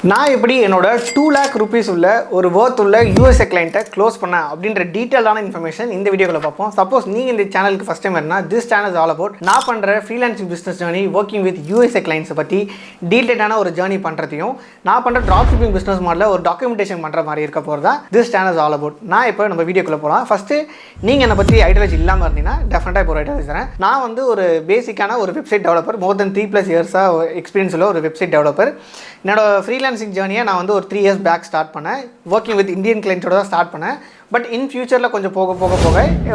நான் எப்படி என்னோட 2 lakh rupees உள்ள ஒரு worth உள்ள USA கிளையண்ட்டை க்ளோஸ் பண்ணேன் அப்படின்ற டீட்டெயிலான இன்ஃபர்மேஷன் இந்த வீடியோவில் பார்ப்போம். சப்போஸ் நீங்கள் இந்த சேனலுக்கு ஃபஸ்ட் டைம் வரனா this channel is all about நான் பண்ணுற freelancing business journey working with USA கிளைண்ட்ஸை பற்றி டீட்டெயிலான ஒரு ஜேர்னி பண்ணுறதையும் நான் பண்ணுற ட்ராப் ஷிப்பிங் பிஸ்னஸ் மாடலில் ஒரு டாக்குமெண்டேஷன் பண்ணுற மாதிரி இருக்க போகிறது தான் this channel is all about. நான் இப்போ நம்ம வீடியோக்குள்ளே போகலாம். ஃபஸ்ட்டு நீங்கள் என்னை பற்றி ஐடியாலஜி இல்லாமல் இருந்தீங்கன்னா டெஃபினட்டாக இப்போ ஒரு ஐடியாலஜி தரேன். நான் வந்து ஒரு பேசிக்கான ஒரு வெப்சைட் டெவலப்பர், மோர் தென் 3+ இயர்ஸாக எக்ஸ்பீரியன்ஸ் உள்ள ஒரு வெப்சைட் டெவலப்பர். என்னோட ஃப்ரீலான்சிங் ஜேர்னியை நான் வந்து ஒரு 3 years பேக் ஸ்டார்ட் பண்ணேன். ஒர்க்கிங் வித் இந்தியன் கிளைண்ட்ஸோட தான் ஸ்டார்ட் பண்ணேன். பட் இன் ஃபியூச்சரில் கொஞ்சம் போக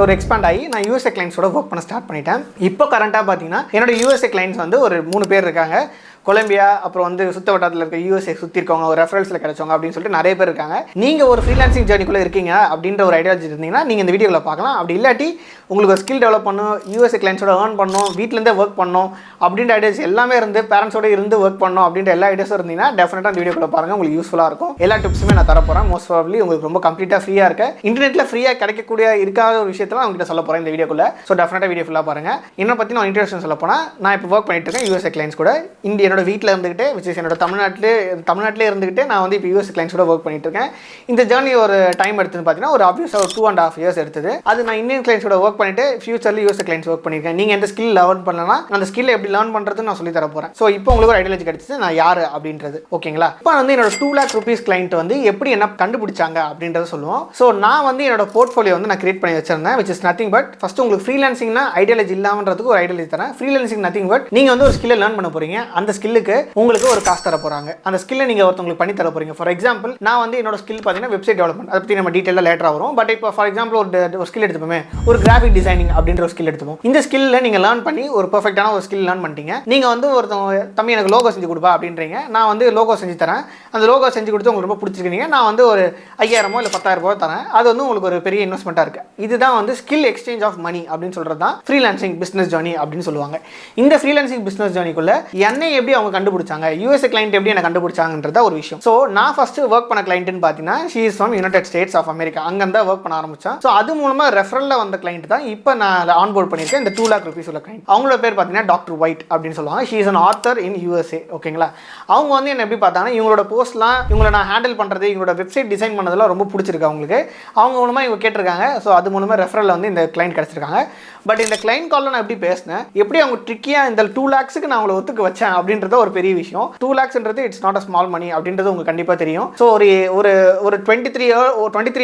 ஒரு எக்ஸ்பேண்ட் ஆகி நான் USA கிளைண்ட்ஸோட ஒர்க் பண்ண ஸ்டார்ட் பண்ணிட்டேன். இப்போ கரண்ட்டாக பார்த்தீங்கன்னா என்னோட USA கிளைண்ட்ஸ் வந்து ஒரு 3 பேர் இருக்காங்க. கொலம்பியா, அப்புறம் வந்து சுத்த வட்டாரத்தில் இருக்க USA சுற்றி இருக்கவங்க, ஒரு ரெஃபரன்ஸில் கிடைச்சவங்க அப்படின்னு சொல்லிட்டு நிறைய பேர் இருக்காங்க. நீங்கள் ஒரு ஃப்ரீலான்சிங் ஜேர்னிக்குள்ளே இருக்கீங்க அப்படின்ற ஒரு ஐடியாலஜி இருந்தீங்கன்னா நீங்கள் இந்த வீடியோவில் பார்க்கலாம். அப்படி இல்லாட்டி உங்களுக்கு ஒரு ஸ்கில் டெவலப் பண்ணணும், USA கிளைண்ட்ஸோட ஏர்ன் பண்ணணும், வீட்டிலேருந்தே ஒர்க் பண்ணணும் அப்படின்ற ஐடியாஸ் எல்லாமே இருந்து பேரண்ட்ஸோட இருந்து ஒர்க் பண்ணணும் அப்படின்ற எல்லா ஐடியாஸும் இருந்தீங்கன்னா டெஃபினட்டாக இந்த வீடியோக்குள்ள பாருங்கள், உங்களுக்கு யூஸ்ஃபுல்லாக இருக்கும். எல்லா டிப்ஸுமே நான் தரப்போகிறேன். மோஸ்ட் ப்ராபப்லி உங்களுக்கு ரொம்ப கம்ப்ளீட்டாக ஃப்ரீயாக இருக்க, இன்டர்நெட்டில் ஃப்ரீயாக கிடைக்கக்கூடிய இருக்காத ஒரு விஷயத்தில் அவங்ககிட்ட சொல்ல போகிறேன் இந்த வீடியோக்குள்ள. ஸோ டெஃபினட்டாக வீடியோ ஃபுல்லாக பாருங்கள். என்னை பற்றி நான் இன்ட்ரோடக்ஷன் சொல்ல போனால், நான் இப்போ ஒர்க் பண்ணிட்டு இருக்கேன் USA கிளைண்ட்ஸ் கூட. என்னோட வீட்டில் இருந்துகிட்டு என்னோட தமிழ்நாட்டிலே இருந்துகிட்டே நான் வந்து இப்போ US கிளைண்ட்ஸோட ஒர்க் பண்ணிட்டு இருக்கேன். இந்த ஜேர்னி ஒரு டைம் எடுத்துன்னு பார்த்தீங்கன்னா ஒரு ஆப்வியஸாக ஒரு 2.5 years எடுத்தது. அது நான் இந்தியன் கிளைண்ட்ஸோட ஒர்க் பண்ணிட்டு ஃபியூச்சரில் US கிளைண்ட்ஸ் ஒர்க் பண்ணியிருக்கேன். நீங்கள் எந்த ஸ்கில் லேர்ன் பண்ணலாம், அந்த ஸ்கில் எப்படி லேர்ன் பண்ணுறதுன்னு நான் சொல்லி தர போகிறேன். ஸோ இப்போ உங்களுக்கு ஒரு ஐடியாலஜி கிடைச்சிது நான் யார் அப்படின்றது. ஓகேங்களா? இப்போ வந்து என்னோட 2 lakh rupees கிளைண்ட் வந்து எப்படி என்ன கண்டுபிடிச்சாங்க அப்படின்றத சொல்லுவோம். ஸோ நான் வந்து என்னோட போர்ட்ஃபோலியோ வந்து நான் கிரியேட் பண்ணி வச்சிருந்தேன், which is nothing but first உங்களுக்கு ஃப்ரீலான்சிங்னா ஐடியாலஜி இல்லாமன்றதுக்கு ஒரு ஐடியாலஜி தரேன். ஃப்ரீலான்சிங் நத்திங் பட் நீங்கள் வந்து ஒரு ஸ்கில்லை லேர்ன் பண்ண போறீங்க. அந்த ஸ்கில்லுக்கு உங்களுக்கு ஒரு காசு தர போறாங்க. அந்த ஸ்கில்லை நீங்க ஒருத்தங்களுக்கு பண்ணி தர போறீங்க. ஃபார் எக்ஸாம்பிள் நான் வந்து என்னோட ஸ்கில் பார்த்தீங்கன்னா வெப்சைட் டெவலப்மெண்ட், அதை பற்றி நம்ம டீட்டெயிலாக லேட்டராக வரும். பட் இப்போ ஃபார் எக்ஸாம்பிள் ஒரு ஸ்கில் எடுத்துப்போமே, ஒரு கிராஃபிக் டிசைனிங் அப்படின்ற ஒரு ஸ்கில் எடுத்துப்போம். இந்த ஸ்கில்ல நீங்க லேர்ன் பண்ணி ஒரு பெர்ஃபெக்டான ஒரு ஸ்கில் லேர்ன் பண்ணிட்டீங்க. நீங்க வந்து ஒருத்தவங்க தம்பி எனக்கு லோகோ செஞ்சு கொடுப்பா அப்படின்றீங்க. நான் வந்து லோகோ செஞ்சு தரேன். அந்த லோகோ செஞ்சு கொடுத்து உங்களுக்கு ரொம்ப பிடிச்சிருக்கீங்க. நான் வந்து ஒரு 5000 இல்லை 10,000 தரேன். அது வந்து உங்களுக்கு ஒரு பெரிய இன்வெஸ்ட்மெண்ட்டாக இருக்கு. இதுதான் வந்து ஸ்கில் எக்ஸ்சேஞ்ச் ஆஃப் மணி அப்படின்னு சொல்றது தான் ஃப்ரீலான்சிங் பிசினஸ் ஜர்னி அப்படின்னு சொல்லுவாங்க. இந்த ஃப்ரீலான்சிங் பிசினஸ் ஜர்னிக்குள்ள என்னை எப்படி அவங்க கண்டுபிடிச்சாங்க, USA கிளைண்ட் எப்படி என்ன கண்டுபிடிச்சாங்கன்றத ஒரு விஷயம். ஸோ நான் ஃபர்ஸ்ட் ஒர்க் பண்ண கிளைண்ட்னு பார்த்தீங்கன்னா she is from United States of America. அங்கேருந்து ஒர்க் பண்ண ஆரம்பிச்சேன். ஸோ அது மூலமாக ரெஃபரலில் வந்த கிளைண்ட் தான் இப்போ நான் ஆன்போர்ட் பண்ணியிருக்கேன். இந்த 2 lakh rupees உள்ள கிளைண்ட். அவங்களோட பேர் பார்த்தீங்கன்னா டாக்டர் ஒயிட் அப்படின்னு சொல்லுவாங்க. She is an author in USA. ஓகேங்களா? அவங்க வந்து என்ன எப்படி பார்த்தாங்கன்னா இவங்களோட போஸ்ட்லாம் இவங்களை நான் ஹேண்டில் பண்ணுறது, இவங்களோட வெப்சைட் டிசைன் பண்ணதெல்லாம் ரொம்ப பிடிச்சிருக்கு அவங்களுக்கு. அவங்க மூலமாக இவங்க கேட்டிருக்காங்க. ஸோ அது மூலமாக ரெஃபரலில் வந்து இந்த கிளைண்ட் கிடச்சிருக்காங்க. பட் இந்த கிளைண்ட் காலில் நான் எப்படி பேசினேன், எப்படி அவங்க ட்ரிக்கியாக இந்த 2 lakhsக்கு நான் அவங்களை ஒத்துக்க வச்சேன் அப்படின்றத ஒரு பெரிய விஷயம். 2 lakhsன்றது இட்ஸ் நாட் அ ஸ்மால் மணி அப்படின்றது உங்களுக்கு கண்டிப்பாக தெரியும். ஸோ ஒரு 23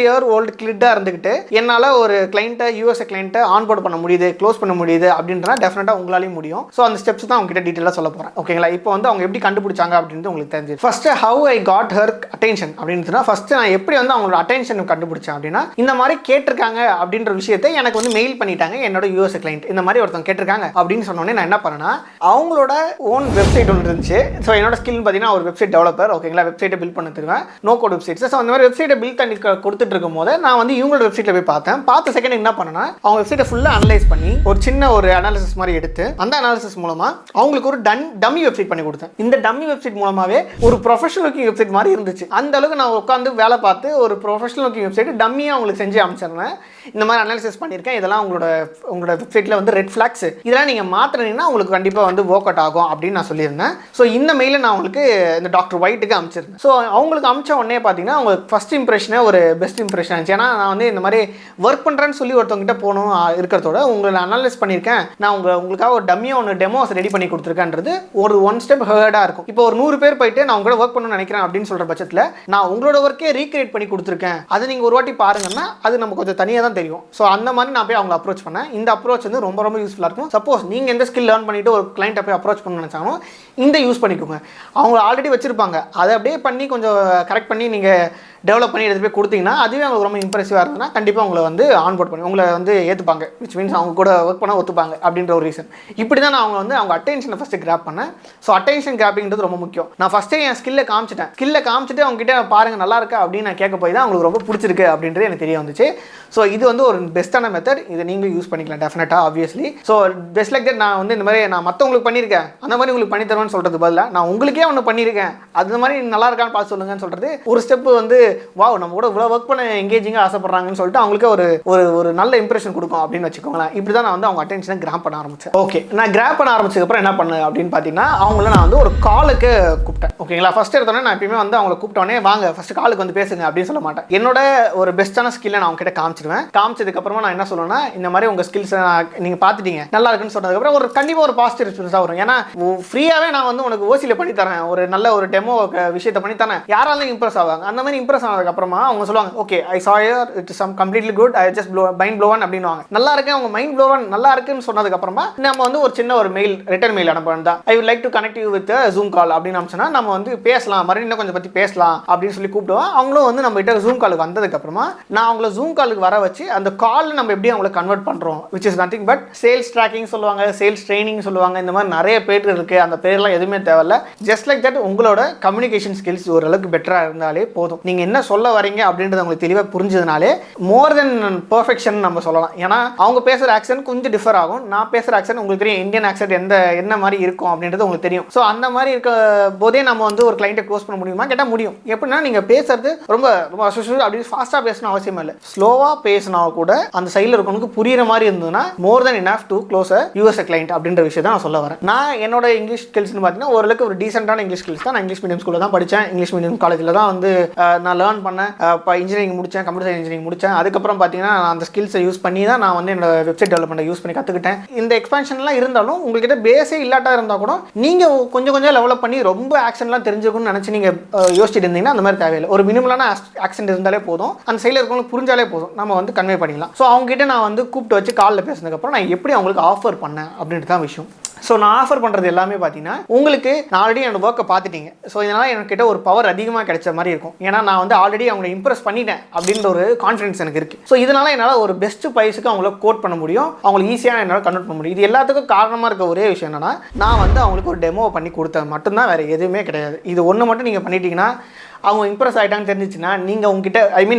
year old கிளிட்டாக இருந்துக்கிட்டு என்னால் ஒரு கிளைண்ட்டை USA கிளைண்ட்டை ஆன்போர்ட் பண்ண முடியுது, க்ளோஸ் பண்ண முடியுது அப்படின்றனா டெஃபினட்டாக உங்களாலையும் முடியும். ஸோ அந்த ஸ்டெப்ஸ் தான் உங்ககிட்ட டீட்டெயிலாக சொல்ல போகிறேன். ஓகேங்களா? இப்போ வந்து அவங்க எப்படி கண்டுபிடிச்சாங்க அப்படின்றது உங்களுக்கு தெரிஞ்சு. First how I got her attention அப்படின்றதுனா ஃபர்ஸ்ட் நான் எப்படி வந்து அவங்களோட அட்டென்ஷன் கண்டுபிடிச்சேன் அப்படின்னா, இந்த மாதிரி கேட்டிருக்காங்க அப்படின்ற விஷயத்தை எனக்கு வந்து மெயில் பண்ணிட்டாங்க என்னோட US கிளைண்ட். இந்த மாதிரி ஒருத்தவங்க கேட்டிருக்காங்க அப்படின்னு சொன்னோடனே நான் என்ன பண்ணேன்னா, அவங்களோட ஓன் வெப்சைட் ஒன்று இருந்துச்சு. ஸோ என்னோட ஸ்கில் பார்த்தீங்கன்னா ஒரு வெப்சைட் டெவலப்பர். ஓகேங்களா? வெப்சைட்டை பில்ட் பண்ண தருவேன், நோ கோட் வெப்சைட்ஸ். ஸோ அந்த மாதிரி வெப்சைட்டை பில்ட் பண்ணி கொடுத்துட்டு இருக்கும் போது நான் வந்து இவங்களோட வெப்சைட்டில் போய் பார்த்த செகண்ட் என்ன பண்ணேன்னா, அவங்க வெப்சைட்டை ஃபுல்லாக அனலைஸ் பண்ணி ஒரு சின்ன ஒரு அனாலிசிஸ் மாதிரி எடுத்து அந்த அனாலிசிஸ் மூலமா அவங்களுக்கு ஒரு டம்மி வெப்சைட் பண்ணி கொடுத்தேன். இந்த டம்மி வெப்சைட் மூலமாவே ஒரு ப்ரொஃபஷனல் லுக்கிங் வெப்சைட் மாதிரி இருந்துச்சு. அந்த அளவுக்கு நான் உட்காந்து வேலை பார்த்து ஒரு ப்ரொஃபஷனல் லுக்கிங் வெப்சைட் டம்மியாக அவங்களுக்கு செஞ்சு அமைச்சிருந்தேன். இந்த மாதிரி அனாலிசிஸ் பண்ணியிருக்கேன். இதெல்லாம் உங்களோட வெப்சைட்டில் வந்து ரெட் ஃபிளாக்ஸ், இதெல்லாம் நீங்கள் மாற்றினீங்கன்னா உங்களுக்கு கண்டிப்பாக வந்து ஒர்க் அவுட் ஆகும் அப்படின்னு நான் சொல்லியிருந்தேன். ஸோ இந்த மெயிலை நான் உங்களுக்கு இந்த டாக்டர் ஒயிட்டுக்கு அமைச்சிருந்தேன். ஸோ அவங்களுக்கு அமிச்ச உடனே பார்த்தீங்கன்னா அவங்க ஃபர்ஸ்ட் இம்ப்ரெஷனே ஒரு பெஸ்ட் இம்ப்ரெஷன் ஆச்சு. ஏன்னா நான் வந்து இந்த மாதிரி ஒர்க் பண்ணுறேன்னு சொல்லி ஒருத்தவங்கிட்ட போகணும் இருக்கிறதோட உங்களை அனலைஸ் பண்ணியிருக்கேன், நான் உங்களுக்காக ஒரு டம்மியாக ஒன்று டெமோஸ் ரெடி பண்ணி கொடுத்துருக்கேன்றது ஒரு ஒன் ஸ்டெப் ஹர்டாக இருக்கும். இப்போ ஒரு 100 பேர் போயிட்டு நான் உங்களோட ஒர்க் பண்ணணும்னு நினைக்கிறேன் அப்படின்னு சொல்கிற பட்சத்தில் நான் உங்களோட ஒர்க்கே ரீக்ரியேட் பண்ணி கொடுத்துருக்கேன், அது நீங்கள் ஒரு வாட்டி பாருங்கன்னா அது நம்ம கொஞ்சம் தனியாக தான் தெரியும். ஸோ அந்த மாதிரி நான் போய் அவங்களை அப்ரோச் பண்ணேன். இந்த அப்ரோச் வந்து ரொம்ப ரொம்ப யூஸ்ஃபுல்லாக இருக்கும். சப்போஸ் நீங்கள் எந்த ஸ்கில் லேர்ன் பண்ணிட்டு ஒரு கிளைண்ட்டை போய் அப்ரோச் பண்ணணும்னு நினச்சாலும் இந்த யூஸ் பண்ணிக்கோங்க. அவங்க ஆல்ரெடி வச்சிருப்பாங்க, அதை அப்படியே பண்ணி கொஞ்சம் கரெக்ட் பண்ணி நீங்கள் டெவலப் பண்ணி எடுத்து போய் கொடுத்தீங்கன்னா அதுவே அவங்களுக்கு ரொம்ப இம்ப்ரெசிவாக இருந்ததுன்னா கண்டிப்பாக உங்களை வந்து ஆன்போர்ட் பண்ணி உங்களை வந்து ஏற்றுப்பாங்க. விச் மீன்ஸ் அவங்க கூட ஒர்க் பண்ண ஒத்துப்பாங்க அப்படின்ற ஒரு ரீசன். இப்படி தான் நான் அவங்க அட்டென்ஷனை ஃபஸ்ட்டு கிராப் பண்ணேன். ஸோ அட்டென்ஷன் கிராப்பிங்கிறது ரொம்ப முக்கியம். நான் ஃபஸ்ட்டே என் ஸ்கில்லை காமிச்சிட்டு அவங்க கிட்ட பாருங்க நல்லா இருக்கா அப்படின்னு நான் கேட்க போய் தான் அவங்களுக்கு ரொம்ப பிடிச்சிருக்கு அப்படின்றது எனக்கு தெரிய வந்துச்சு. ஸோ இது வந்து ஒரு பெஸ்ட்டான மெத்தட். இதை நீங்களும் யூஸ் பண்ணிக்கலாம் டெஃபினட்டாக obviously. So best like that நான் வந்து இந்த மாதிரி நான் மற்றவங்களுக்கு பண்ணியிருக்கேன், அந்த மாதிரி உங்களுக்கு பண்ணி தருவேன்னு சொல்கிறது பதிலாக நான் உங்களுக்கே ஒன்று பண்ணியிருக்கேன், அது மாதிரி நல்லா இருக்கான்னு பார்த்து சொல்லுங்கன்னு சொல்கிறது ஒரு ஸ்டெப் வந்து வாவ் நம்ம கூட இவ்வளோ ஒர்க் பண்ண எங்கேஜிங்காக ஆசைப்படுறாங்கன்னு சொல்லிட்டு அவங்களுக்கு ஒரு ஒரு ஒரு நல்ல இம்ப்ரெஷன் கொடுக்கும் அப்படின்னு வச்சுக்கோங்களேன். இப்படி தான் நான் வந்து அவங்க அட்டென்ஷனை கிராப் பண்ண ஆரம்பிச்சேன். ஓகே, நான் கிராப் பண்ண ஆரம்பிச்சதுக்கப்புறம் என்ன பண்ணேன் அப்படின்னு பார்த்தீங்கன்னா அவங்கள நான் வந்து ஒரு காலுக்கு கூப்பிட்டேன். ஓகேங்களா, ஃபர்ஸ்ட் எடுத்தோன்னே நான் எப்பயுமே வந்து அவங்களை கூப்பிட்டோன்னே வாங்க ஃபர்ஸ்ட் காலுக்கு வந்து பேசுங்க அப்படின்னு சொல்ல மாட்டேன். என்னோட ஒரு பெஸ்ட்டான ஸ்கில்லை நான் அவங்க கிட்ட காமிச்சிடுவேன். காமிச்சதுக்கப்புறமா நான் என்ன சொல்லுவேன்னா இந்த மாதிரி உங்கள் ஸ்கில்ஸை நீங்கள் பார்த்துட்டீங்க நல்லா இருக்குன்னு சொன்னதுக்கப்புறம் ஒரு கண்டிப்பாக ஒரு பாசிட்டிவ் ரெஸ்பான்ஸாக வரும். ஏன்னா ஃப்ரீயாகவே நான் வந்து உனக்கு ஓசியில் பண்ணி தரேன், ஒரு நல்ல ஒரு டெமோ விஷயத்தை பண்ணி தரேன், யாராலும் இம்ப்ரெஸ் ஆவாங்க. அந்த மாதிரி இம்ப்ரெஸ் ஆனதுக்கப்புறமா அவங்க சொல்லுவாங்க okay I saw your it is some completely good, I just mind blown அப்படின்னுவாங்க. நல்லா இருக்கு அவங்க மைண்ட் ப்ளோவன் நல்லா இருக்குன்னு சொன்னதுக்கப்புறமா நம்ம வந்து ஒரு சின்ன ஒரு மெயில் ரிட்டர்ன் மெயில் அனுப்பணும் தான். I would like to connect you with zoom கால் அப்படின்னு அனுப்பிச்சோன்னா நம்ம வந்து பேசலாம், மறுபடியும் இன்னும் கொஞ்சம் பற்றி பேசலாம் அப்படின்னு சொல்லி கூப்பிடுவோம். அவங்களும் வந்து நம்ம கிட்ட ஜூம் காலுக்கு வந்ததுக்கப்புறமா நான் அவங்கள ஜூம் காலுக்கு வர வச்சு அந்த கால் நம்ம எப்படி அவங்களை கன்வெர்ட் பண்ணுறோம் which is nothing but sales tracking சொல்லுவாங்க, சேல்ஸ் ட்ரைனிங் சொல்லுவாங்க. இந்த மாதிரி நிறைய பேர் இருக்குது. அந்த பேர்லாம் எதுவுமே தேவையில்ல. ஜஸ்ட் லைக் தட் உங்களோட கம்யூனிகேஷன் ஸ்கில்ஸ் ஓரளவுக்கு பெட்டராக இருந்தாலே போதும். நீங்கள் என்ன சொல்ல வரீங்க அப்படின்றது உங்களுக்கு தெளிவாக புரிஞ்சதுனாலே மோர் தென் பர்ஃபெக்ஷன் நம்ம சொல்லலாம். ஏன்னா அவங்க பேசுகிற ஆக்சன்ட் கொஞ்சம் டிஃபர் ஆகும். நான் பேசுகிற ஆக்சன்ட் உங்களுக்கு தெரியும் இந்தியன் ஆக்சன்ட் என்ன மாதிரி இருக்கும் அப்படின்றது உங்களுக்கு தெரியும். ஸோ அந்த மாதிரி இருக்க போதே நம்ம வந்து ஒரு கிளைண்ட்டை க்ளோஸ் பண்ண முடியுமா கேட்டால் முடியும். எப்படின்னா நீங்கள் பேசுறது ரொம்ப ரொம்ப அப்படி ஃபாஸ்ட்டாக பேசணும் அவசியம் இல்லை. ஸ்லோவாக பேசினா கூட அந்த சைடில் இருக்கவனுக்கு புரியுற மாதிரி இருந்ததுன்னா more than enough to close a US client அப்படின்ற விஷயம் தான் நான் சொல்ல வரேன். நான் என்னோட இங்கிலீஷ் ஸ்கில்ஸ்னு பார்த்தீங்கன்னா ஓரளவுக்கு ஒரு டீசென்டான இங்கிலீஷ் ஸ்கில்ஸ் தான். நான் இங்கிலீஷ் மீடியம் ஸ்கூலில் தான் படித்தேன். இங்கிலீஷ் மீடியம் காலேஜில் தான் வந்து நான் லேர்ன் பண்ணேன். இப்போ இன்ஜினியரிங் முடித்தேன், கம்ப்யூட்டர் சயின்ஸ் இன்ஜினியரிங் முடித்தேன். அதுக்கப்புறம் பார்த்தீங்கன்னா அந்த ஸ்கில்ஸை யூஸ் பண்ணி தான் நான் வந்து என்னோட வெப்சைட் டெவலப்மெண்ட்டை யூஸ் பண்ணி கற்றுக்கிட்டேன். இந்த எக்ஸ்பான்ஷன்லாம் இருந்தாலும் உங்கள்கிட்ட பேஸே இல்லாட்டா இருந்தால் கூட நீங்கள் கொஞ்சம் கொஞ்சம் டெவலப் பண்ணி ரொம்ப ஆக்ஷன்லாம் தெரிஞ்சுக்கணும்னு நினச்சி நீங்கள் யோசிச்சுட்டு இருந்தீங்கன்னா அந்த மாதிரி தேவையில்லை. ஒரு மினிமலான ஆக்சென்ட் இருந்தாலே போதும், அந்த சைடில் இருக்கவங்களுக்கு புரிஞ்சாலே போதும், நம்ம வந்து கன்வே பண்ணிக்கலாம். ஸோ அவங்ககிட்ட நான் வந்து கூப்பிட்டு வச்சு காலில் பேசினதுக்கப்புறம் நான் எப்படி அவங்களுக்கு ஆஃபர் பண்ணேன் அப்படின்ட்டு தான் விஷயம். ஸோ நான் ஆஃபர் பண்ணுறது எல்லாமே பார்த்தீங்கன்னா உங்களுக்கு நான் ஆல்ரெடி என்னோட ஒர்க்கை பார்த்துட்டீங்க. ஸோ இதனால் என்கிட்ட ஒரு பவர் அதிகமாக கிடைச்ச மாதிரி இருக்கும். ஏன்னா நான் வந்து ஆல்ரெடி அவங்களை இம்ப்ரெஸ் பண்ணிட்டேன் அப்படின்ற ஒரு கான்ஃபிடன்ஸ் எனக்கு இருக்குது. ஸோ இதனால் என்னால் ஒரு பெஸ்ட் ப்ரைஸுக்கு அவங்கள கோட் பண்ண முடியும், அவங்களுக்கு ஈஸியாக என்னால் கன்வெர்ட் பண்ண முடியும். இது எல்லாத்துக்கும் காரணமாக இருக்க ஒரே விஷயம் என்னன்னா நான் வந்து அவங்களுக்கு ஒரு டெமோ பண்ணி கொடுத்தது மட்டும்தான், வேறு எதுவுமே கிடையாது. இது ஒன்று மட்டும் நீங்கள் பண்ணிட்டீங்கன்னா அவங்க இம்ப்ரெஸ் ஆகிட்டாங்கன்னு தெரிஞ்சிச்சுன்னா நீங்கள் உங்ககிட்ட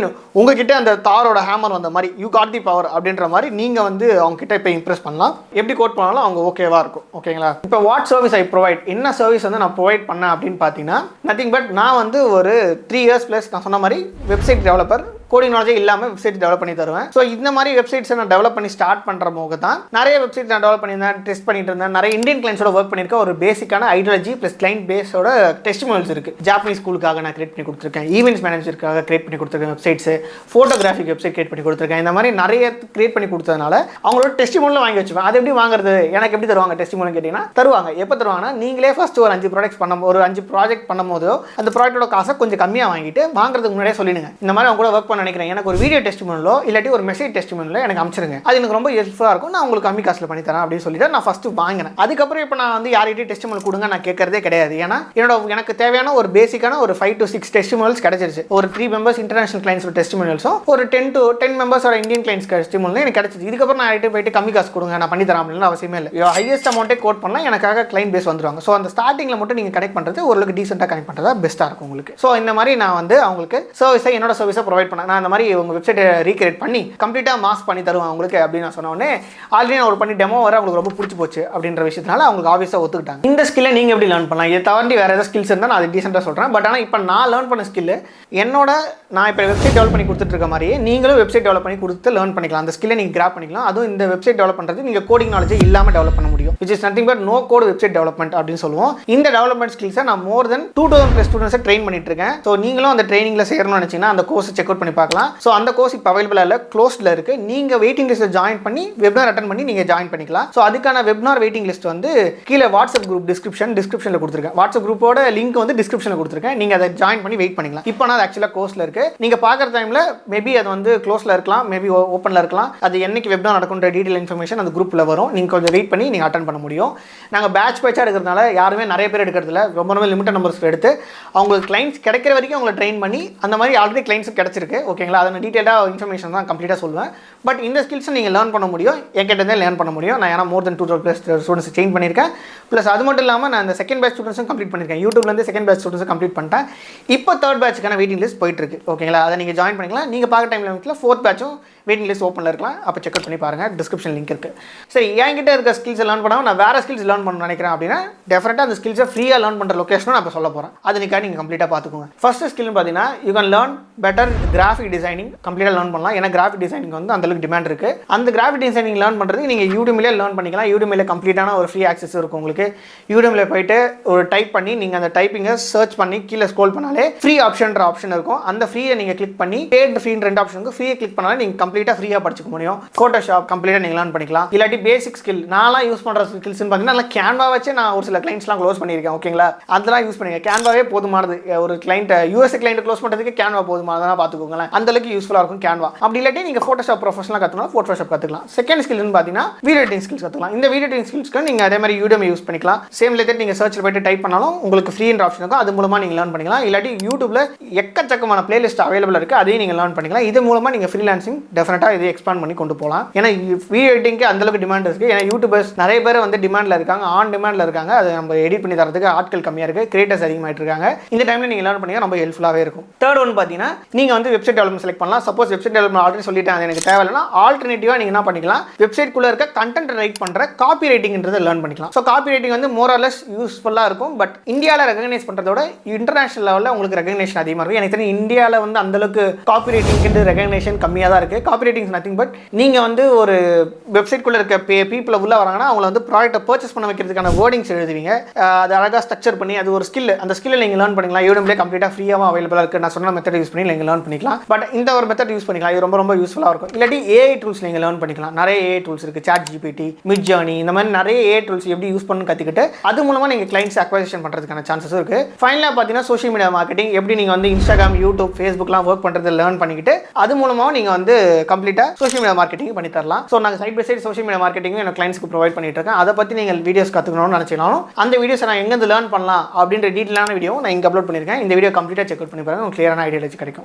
உங்ககிட்ட அந்த தாரோட ஹேமர் வந்த மாதிரி யூ காட் தி பவர் அப்படின்ற மாதிரி நீங்கள் வந்து அவங்ககிட்ட இப்போ இம்ப்ரெஸ் பண்ணலாம். எப்படி கோட் பண்ணாலும் அவங்க ஓகேவா இருக்கும். ஓகேங்களா, இப்போ வாட் சர்வீஸ் ஐ ப்ரொவைட், என்ன சர்வீஸ் வந்து நான் ப்ரொவைட் பண்ணேன் அப்படின்னு பார்த்தீங்கன்னா நத்திங் பட் நான் வந்து ஒரு 3 years ப்ளஸ் நான் சொன்ன மாதிரி வெப்சைட் டெவலப்பர், கோடிங் நாலேஜே இல்லாமல் வெப்சைட் டெவலப் பண்ணி தருவேன். ஸோ இந்த மாதிரி வெப்சைட்ஸை நான் டெவலப் பண்ணி ஸ்டார்ட் பண்ணுற போது தான் நிறைய வெப்சைட் நான் டெவலப் பண்ணியிருந்தேன், டெஸ்ட் பண்ணிட்டு இருந்தேன். நிறைய இந்தியன் கிளைண்ட்ஸோட ஒர்க் பண்ணியிருக்கேன். ஒரு பேசிக்கான ஐடியாலஜி ப்ளஸ் கிளைண்ட் பேஸோட டெஸ்டிமோனியல்ஸ் இருக்குது. ஜாப்பனீஸ் ஸ்கூலுக்காக நான் கிரியேட் பண்ணி கொடுத்துருக்கேன், ஈவெண்ட்ஸ் மேனேஜருக்காக கிரியேட் பண்ணி கொடுத்துருக்கேன், வெப்சைட்ஸ் ஃபோட்டோகிராஃபிக் வெப்சைட் கிரியேட் பண்ணி கொடுத்துருக்கேன். இந்த மாதிரி நிறைய கிரியேட் பண்ணி கொடுத்ததுனால அவங்களோட டெஸ்டிமோனியில் வாங்கி வச்சுப்பேன். அது எப்படி வாங்குறது, எனக்கு எப்படி தருவாங்க டெஸ்டிமோனியல் கேட்டிங்கன்னா தருவாங்க. எப்போ தருவாங்கன்னா நீங்களே ஃபஸ்ட்டு ஒரு 5 ப்ராஜெக்ட் பண்ணும் போதோ அந்த ப்ராஜெக்டோட காசை கொஞ்சம் கம்மியாக வாங்கிட்டு வாங்குறதுக்கு முன்னாடியே சொல்லிடுங்க. இந்த மாதிரி அவங்க கூட ஒர்க் பண்ண நினைக்கிறேன், எனக்கு ஒரு வீடியோ டெஸ்டிமோனியலோ இல்லாட்டி ஒரு மெசேஜ் டெஸ்டிமோனியலோ எனக்கு அனுப்பிச்சிருங்க, அது எனக்கு ரொம்ப யூஸ்ஃபுல்லாக இருக்கும், நான் உங்களுக்கு கம்மி காசில் பண்ணி தரேன் அப்படின்னு சொல்லிட்டு நான் ஃபஸ்ட்டு வாங்கினேன். அதுக்கப்புறம் இப்போ நான் வந்து யார்கிட்டையும் டெஸ்டிமோனியல் கொடுங்க நான் கேட்கறதே கிடையாது. ஏன்னா எனக்கு தேவையான ஒரு பேசிக்கான ஒரு 5 to 6 டெஸ்டிமோனியல்ஸ் கிடைச்சிருச்சு. ஒரு 3 members இன்டர்நேஷனல் கிளைண்ட்ஸோட டெஸ்டிமோனியல்ஸும் ஒரு 10 to 10 members Indian clients testimonial எனக்கு கிடைச்சிச்சு. இதுக்கப்புறம் நான் யார்கிட்ட போயிட்டு கம்மி காசு கொடுங்க நான் பண்ணி தரேன் அப்படின்னு அவசியமே இல்லை. ஹையஸ்ட் அமௌண்ட்டே கோட் பண்ணால் எனக்காக கிளைண்ட் பேஸ் வந்துருவாங்க. ஸோ அந்த ஸ்டார்டிங்கில் மட்டும் நீங்கள் கனெக்ட் பண்ணுறது ஓரளவுக்கு டீசெண்டாக கனெக்ட் பண்ணுறதா பெஸ்ட்டாக இருக்கும் உங்களுக்கு. ஸோ இந்த மாதிரி நான் வந்து அவங்களுக்கு என்னோட சர்வீஸை ப்ரொவைட் பண்ணேன். நான் இந்த மாதிரி உங்கள் வெப்சைட்டை ரீக்ரியேட் பண்ணி கம்ப்ளீட்டாக மாஸ் பண்ணி தருவேன் உங்களுக்கு அப்படின்னு நான் சொன்ன உடனே ஆல்ரெடி நான் ஒரு பண்ணி டெமோ வர அவங்களுக்கு ரொம்ப பிடிச்சி போச்சு அப்படின்ற விஷயத்தினால அவங்களுக்கு ஆப்வியஸாக ஒத்துக்கிட்டாங்க. இந்த ஸ்கில்லை நீங்கள் எப்படி லேர்ன் பண்ணலாம், இதை தாண்டி வேறு ஏதாவது ஸ்கில்ஸ் இருந்தால் நான் அது டீசெண்டாக சொல்கிறேன். பட் ஆனால் இப்போ நான் லேர்ன் பண்ண ஸ்கில்லு நான் இப்போ வெப்சைட் டெவலப் பண்ணி கொடுத்துட்டு இருக்க மாதிரியே நீங்களும் வெப்சைட் டெவலப் பண்ணி கொடுத்து லேர்ன் பண்ணிக்கலாம். அந்த ஸ்கில்லை நீங்கள் கிராப் பண்ணிக்கலாம். அதுவும் இந்த வெப்சைட் டெவலப் பண்ணுறது நீங்கள் கோடிங் நாலேஜே இல்லாமல் டெவலப் பண்ண முடியும். Which is nothing but no code website development அப்படின்னு சொல்லுவோம். இந்த டெவலப்மெண்ட் ஸ்கில்ஸை நான் மோர் தென் 2000+ ஸ்டூடெண்ட்ஸை ட்ரெயின் பண்ணிட்டு இருக்கேன். ஸோ நீங்களும் அந்த ட்ரைனிங்கில் சேரணும்னு நினச்சிங்கன்னா அந்த கோர்ஸை செக் அவுட் பண்ணி பார்க்கலாம். ஸோ அந்த கோர்ஸ் இப்போ அவைலபிளாக இல்லை, க்ளோஸ்டில் இருக்குது. நீங்கள் வெயிட்டிங் லிஸ்ட்டில் ஜாயின் பண்ணி வெப்னார் அட்டன் பண்ணி நீங்கள் ஜாயின் பண்ணிக்கலாம். ஸோ அதுக்கான வெப்னார் வெயிட்டிங் லிஸ்ட் வந்து கீழே வாட்ஸ்அப் குரூப் டிஸ்கிரிப்ஷனில் கொடுத்துருக்கேன். வாட்ஸ்அப் குரூப்போட லிங்க் வந்து டிஸ்கிரிப்ஷனில் கொடுத்துருக்கேன். நீங்கள் அதை ஜாயின் பண்ணி வெயிட் பண்ணிக்கலாம். இப்போ நான் ஆக்சுவலாக கோர்ஸில் இருக்குது. நீங்கள் பார்க்குற டைமில் மேபி அது வந்து க்ளோஸில் இருக்கலாம், மேபி ஓப்பனில் இருக்கலாம். அது என்னைக்கு வெப்னார் நடக்குன்ற டீட்டெயில் இன்ஃபர்மேஷன் அந்த குரூப்பில் வரும். நீங்கள் கொஞ்சம் வெயிட் பண்ணி நீங்கள் அட்டன் பண்ண முடியும். நாங்கள் பேட்சாக எடுக்கிறதுனால யாருமே நிறைய பேர் எடுக்கிறதுல ரொம்ப லிமிட்டட் நம்பர்ஸ் எடுத்து அவங்களுக்கு கிளைண்ட்ஸ் கிடைக்கிற வரைக்கும் அவங்களை ட்ரெயின் பண்ணி அந்த மாதிரி ஆல்ரெடி கிளைண்ட்ஸ் கிடச்சிருக்கு. ஓகேங்களா, அதை டீட்டெயிலாக இன்ஃபர்மேஷன் தான் கம்ப்ளீட்டாக சொல்லுவேன். பட் இந்த ஸ்கில்ஸை நீங்கள் லேர்ன் பண்ண முடியும், என்கிட்ட லேர்ன் பண்ண முடியும். நான் ஏன்னா மோர் தென் 2000+ ஸ்டூடெண்ட்ஸ் சேஞ்ச் பண்ணியிருக்கேன். ப்ளஸ் அது மட்டும் இல்லாமல் நான் இந்த செகண்ட் பேட்ச் ஸ்டூடெண்ட்ஸும் கம்ப்ளீட் பண்ணியிருக்கேன். யூடியூப்லேருந்து செகண்ட் பேட்ச் ஸ்டூடெண்ட்ஸும் கம்ப்ளீட் பண்ணிட்டேன். இப்போ தேர்ட் பேட்சுக்கான வெயிட்டிங் லிஸ்ட் போயிட்டு இருக்கு. ஓகேங்களா, அதை நீங்கள் ஜாயின் பண்ணிக்கலாம். நீங்கள் பார்க்குற டைமில் 4th பேட்சும் வெயிட்டிங் லிஸ்ட் ஓப்பனில் இருக்கலாம். அப்போ செக் அவுட் பண்ணி பாருங்கள், டிஸ்கிரிப்ஷன் லிங்க் இருக்குது. சரி, என்கிட்ட இருக்க ஸ்கில்ஸ் லேர்ன் பண்ணாமல் நான் வேறு ஸ்கில்ஸ் லேர்ன் பண்ண நினைக்கிறேன் அப்படின்னா டெஃபினட்டாக அந்த ஸ்கில்ஸை ஃப்ரீயாக லேர்ன் பண்ணுற லொக்கேஷனும் நான் இப்போ சொல்ல போகிறேன். அது நீங்கள் கம்ப்ளீட்டாக பார்த்துக்கோங்க. ஃபர்ஸ்ட் ஸ்கில்னு பார்த்தீங்கன்னா you can learn better graphic designing கம்ப்ளீட்டாக லேர்ன் பண்ணலாம். ஏன்னா கிராஃபிக் டிசைனிங் வந்து அந்தளவுக்கு டிமாண்ட் இருக்குது. அந்த கிராஃபிக் டிசைனிங் லேர்ன் பண்ணுறதுக்கு நீங்கள் யூடியூப்லேயே லேர்ன் பண்ணிக்கலாம். யூடியூப்ல கம்ப்ளீட்டான ஒரு ஃப்ரீ ஆக்சஸ் இருக்கும் உங்களுக்கு. யூடியூப்ல போயிட்டு ஒரு டைப் பண்ணி நீங்கள் அந்த டைப்பிங்கை சர்ச் பண்ணி கீழே ஸ்க்ரோல் பண்ணாலே ஃப்ரீ ஆப்ஷன் இருக்கும். அந்த ஃப்ரீயை நீங்கள் கிளிக் பண்ணி பேட் ஃப்ரீ 2 ஆப்ஷனுக்கு ஃப்ரீயை கிளிக் பண்ணாலே நீங்கள் கம்ப்ளீட்டாக ஃப்ரீயாக படிச்சுக்க முடியும். ஃபோட்டோஷாப் கம்ப்ளீட்டாக நீங்கள் லேர்ன் பண்ணிக்கலாம். இல்லாட்டி பேசிக் ஸ்கில் நான்லாம் யூஸ் பண்ணுற ஸ்கில்ஸ்னு பார்த்தீங்கன்னா கேன்வா வச்சு நான் ஒரு சில கிளைண்ட்ஸ்லாம் க்ளோஸ் பண்ணியிருக்கேன். ஓகேங்களா, அதெல்லாம் யூஸ் பண்ணுங்க. கேன்வாவே போதுமானது. ஒரு கிளைண்ட்டை யூஎஸ்ஏ கிளைண்ட் க்ளோஸ் பண்ணுறதுக்கு கேன்வா போதுமானதான் பார்த்துக்கோங்களேன். அந்த அளவுக்கு யூஸ்ஃபுல்லாக இருக்கும் கேன்வா. அப்படி இல்லாட்டி நீங்கள் ஃபோட்டோஷாப் ப்ரொஃபஷனலாக கற்றுக்கலாம், ஃபோட்டோஷாப் கற்றுக்கலாம். செகண்ட் ஸ்கில்னு பார்த்தீங்கன்னா வீடியோ எடிட்டிங் ஸ்கில்ஸ் கற்றுக்கலாம். இந்த வீடியோ எடிட்டிங் ஸ்கில்ஸ்க்கு நீங்கள் அதே மாதிரி யூடியூப் யூஸ் பண்ணிக்கலாம். சேம் லேட்டர் நீங்கள் சர்ச்சில் போய்ட்டு டைப் பண்ணாலும் உங்களுக்கு ஃப்ரீன்ற ஆப்ஷன் இருக்கும். அது மூலமாக நீங்கள் லேர்ன் பண்ணிக்கலாம். இல்லாட்டி யூடியூப்ல எக்கச்சக்கமான பிளேலிஸ்ட் அவைலபிள் இருக்குது, அதையும் நீங்கள் லேர்ன் பண்ணிக்கலாம். இது மூலமாக நீங்கள் ஃப்ரீலான்சிங் டெஃபினட்டாக இதை எக்ஸ்பாண்ட் பண்ணி கொண்டு போகலாம். ஏன்னா வீடியோ எடிட்டிங்க்கு அந்தளவுக்கு டிமாண்ட் இருக்குது. ஏன்னா யூடியூபர்ஸ் நிறைய பேர் வந்து டிமாண்டில் இருக்காங்க, ஆன் டிமாண்டில் இருக்காங்க. அது நம்ம எடிட் பண்ணி தரதுக்கு ஆட்கள் கம்மியாக இருக்குது, கிரியேட்டர்ஸ் அதிகமாகிட்டு இருக்காங்க. இந்த டைமில் நீங்கள் லேர்ன் பண்ணிங்க ரொம்ப ஹெல்ப்ஃபுல்லாகவே இருக்கும். தேர்ட் ஒன் பார்த்தீங்கன்னா நீங்கள் வந்து வெப்சைட் டெவலப்மெண்ட் செலக்ட் பண்ணலாம். சப்போஸ் வெப்சைட் டெவலப்மெண்ட் ஆல்ரெடி சொல்லிட்டேன் அது எனக்கு தேவையில்லைனா ஆல்டர்னேட்டிவாக நீங்கள் என்ன பண்ணிக்கலாம், வெப்சைட்குள்ளே இருக்க கண்டென்ட் ரைட் பண்ணுற காப்பி ரைட்டிங்ன்றதை லேர்ன் பண்ணிக்கலாம். ஸோ காப்பி ரைட்டிங் வந்து மோர் ஆர் லெஸ் யூஸ்ஃபுல்லாக இருக்கும். பட் இந்தியாவில் ரெகனைஸ் பண்ணுறதோட இன்டர்நேஷனல் லெவலில் உங்களுக்கு ரெகனைசேஷன் அதிகமாக இருக்கும். எனக்கு தெரிஞ்சு இந்தியாவில் வந்து அந்தளவுக்கு காப்பி ரைட்டிங்க்கு ரெகனைசேஷன் கம்மியாக தான் இருக்குது. காப்பி ரைட்டிங் நத்திங் பட் நீங்கள் வந்து ஒரு வெப்சைட்குள்ளே இருக்க பீப்புளை உள்ள வராங்கன்னா அவங்கள வந்து ப்ராடக்ட்டை பர்ச்சேஸ் பண்ண வைக்கிறதுக்கான வேர்டிங்ஸ் எழுதுவீங்க. அது அழகாக ஸ்ட்ரக்சர் பண்ணி அது ஒரு ஸ்கில். அந்த ஸ்கில்லை நீங்கள் லேர்ன் பண்ணிக்கலாம். யூடியூப்லேயே கம்ப்ளீட்டாக ஃப்ரீயாக அவைலபிளாக இருக்குது. நான் சொன்ன மெத்தட் யூஸ் பண்ணி நீங்கள் லேர்ன் பண்ணிக்கலாம். பட் இந்த ஒரு மெத்தட் யூஸ் பண்ணிக்கலாம். இது ரொம்ப யூஸ்ஃபுல்லாக இருக்கும். இல்லாட்டி ஏஐ டூல்ஸ் நீங்கள் லேர்ன் பண்ணிக்கலாம். நிறைய ஏஐ டூல்ஸ் இருக்குது. சாட் ஜிபிடி, மிட் ஜர்னி, இந்த மாதிரி நிறைய ஏஐ டூல்ஸ் எப்படி யூஸ் பண்ணு கற்றுக்கிட்டு அது மூலமாக நீங்கள் கிளைண்ட்ஸ் அக்வைசேஷன் பண்ணுறதுக்கான சான்சஸ் இருக்குது. ஃபைனலாக பார்த்தீங்கன்னா சோஷியல் மீடியா மார்க்கெட்டிங் எப்படி நீங்கள் வந்து இன்ஸ்டாகிராம், யூடியூப், ஃபேஸ்புக்லாம் ஒர்க் பண்ணுறது லேர்ன் பண்ணிக்கிட்டு அது மூலமாக நீங்கள் வந்து கம்ப்ளீட்டாக சோஷியல் மீடியா மார்க்கெட்டிங் பண்ணி தரலாம். ஸோ நாங்கள் side by side social media marketing எனக்கு கிளைண்ட்ஸ்க்கு ப்ரொவைட் பண்ணிட்டு இருக்கேன். அதை பற்றி நீங்கள் வீடியோஸ் கற்றுக்கணும்னு நினச்சினாலும் அந்த வீடியோஸ் நான் எங்கேருந்து லேர்ன் பண்ணலாம் அப்படின்ற டீட்டெயிலான வீடியோ நான் இங்கே அப்லோட் பண்ணியிருக்கேன். இந்த வீடியோ கம்ப்ளீட்டாக செக் அவுட் பண்ணி பாருங்க, உங்களுக்கு கிளியரான ஐடியா கிடைக்கும்.